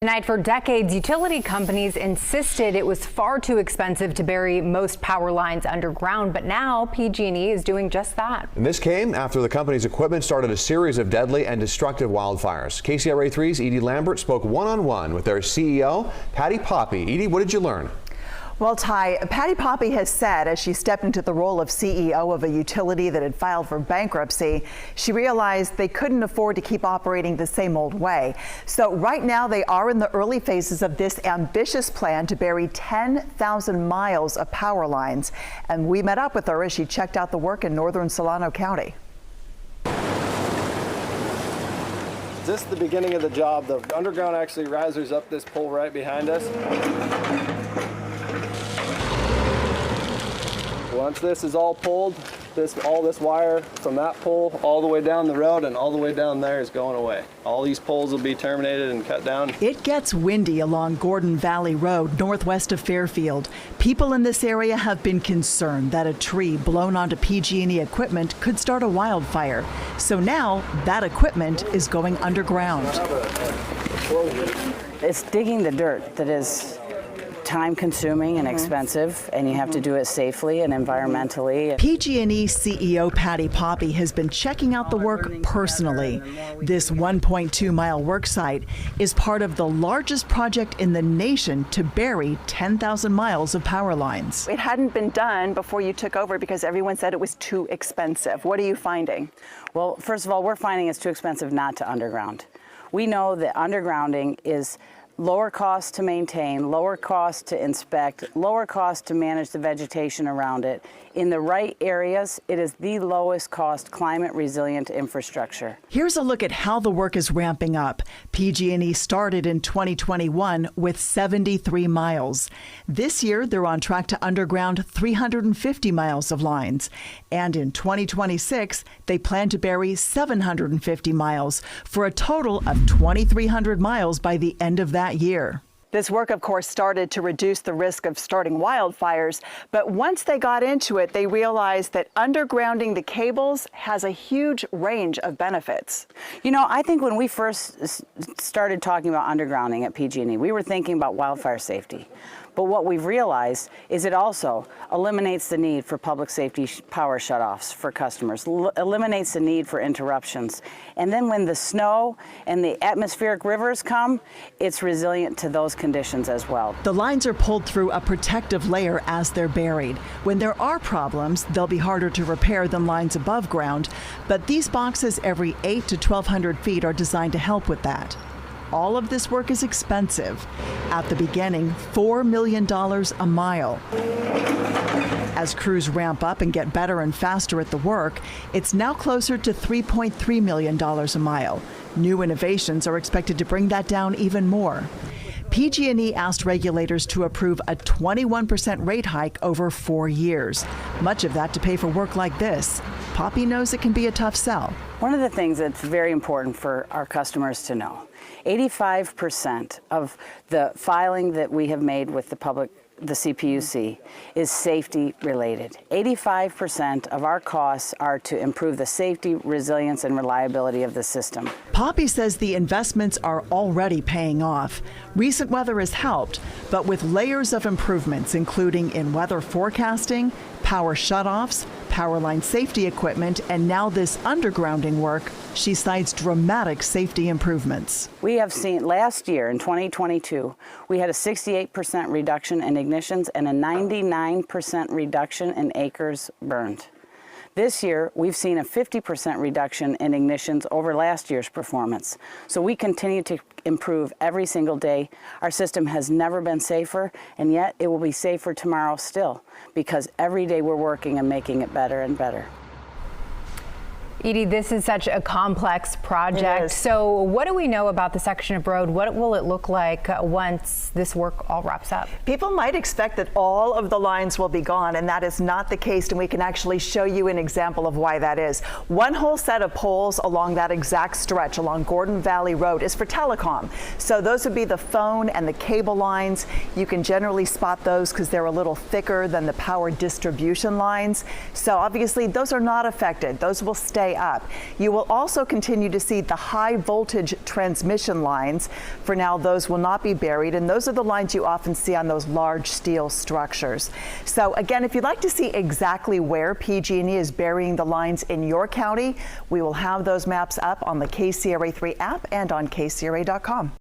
Tonight, for decades, utility companies insisted it was far too expensive to bury most power lines underground, but now PG&E is doing just that. And this came after the company's equipment started a series of deadly and destructive wildfires. KCRA 3's Edie Lambert spoke one-on-one with their CEO, Patti Poppe. Edie, what did you learn? Well, Ty, Patti Poppe has said as she stepped into the role of CEO of a utility that had filed for bankruptcy, she realized they couldn't afford to keep operating the same old way. So right now they are in the early phases of this ambitious plan to bury 10,000 miles of power lines. And we met up with her as she checked out the work in northern Solano County. This is the beginning of the job. The underground actually risers up this pole right behind us. Once this is all pulled, all this wire from that pole all the way down the road and all the way down there is going away. All these poles will be terminated and cut down. It gets windy along Gordon Valley Road, northwest of Fairfield. People in this area have been concerned that a tree blown onto PG&E equipment could start a wildfire. So now that equipment is going underground. It's digging the dirt that is time-consuming and expensive, and you have to do it safely and environmentally. PG&E CEO Patti Poppe has been checking out the work personally. This 1.2-mile work site is part of the largest project in the nation to bury 10,000 miles of power lines. It hadn't been done before you took over because everyone said it was too expensive. What are you finding? Well, first of all, we're finding it's too expensive not to underground. We know that undergrounding is lower cost to maintain, lower cost to inspect, lower cost to manage the vegetation around it. In the right areas, it is the lowest cost climate resilient infrastructure. Here's a look at how the work is ramping up. PG&E started in 2021 with 73 miles. This year, they're on track to underground 350 miles of lines. And in 2026, they plan to bury 750 miles for a total of 2,300 miles by the end of that year. This work, of course, started to reduce the risk of starting wildfires, but once they got into it, they realized that undergrounding the cables has a huge range of benefits. You know, I think when we first started talking about undergrounding at PG&E, we were thinking about wildfire safety. But what we've realized is it also eliminates the need for public safety power shutoffs for customers, eliminates the need for interruptions. And then when the snow and the atmospheric rivers come, it's resilient to those conditions as well. The lines are pulled through a protective layer as they're buried. When there are problems, they'll be harder to repair than lines above ground, but these boxes every 8 to 1,200 feet are designed to help with that. All of this work is expensive. At the beginning, $4 million a mile. As crews ramp up and get better and faster at the work, it's now closer to $3.3 million a mile. New innovations are expected to bring that down even more. PG&E asked regulators to approve a 21% rate hike over 4 years. Much of that to pay for work like this. Poppe knows it can be a tough sell. One of the things that's very important for our customers to know, 85% of the filing that we have made with the CPUC is safety related. 85% of our costs are to improve the safety, resilience, and reliability of the system. Poppe says the investments are already paying off. Recent weather has helped, but with layers of improvements, including in weather forecasting, power shutoffs, power line safety equipment, and now this undergrounding work, she cites dramatic safety improvements. We have seen last year in 2022, we had a 68% reduction in ignitions and a 99% reduction in acres burned. This year, we've seen a 50% reduction in ignitions over last year's performance. So we continue to improve every single day. Our system has never been safer, and yet it will be safer tomorrow still, because every day we're working and making it better and better. Edie, this is such a complex project. So what do we know about the section of road? What will it look like once this work all wraps up? People might expect that all of the lines will be gone, and that is not the case, and we can actually show you an example of why that is. One whole set of poles along that exact stretch along Gordon Valley Road is for telecom. So those would be the phone and the cable lines. You can generally spot those because they're a little thicker than the power distribution lines. So obviously those are not affected. Those will stay way up. You will also continue to see the high voltage transmission lines. For now, those will not be buried, and those are the lines you often see on those large steel structures. So again, if you'd like to see exactly where PG&E is burying the lines in your county, we will have those maps up on the KCRA3 app and on KCRA.com.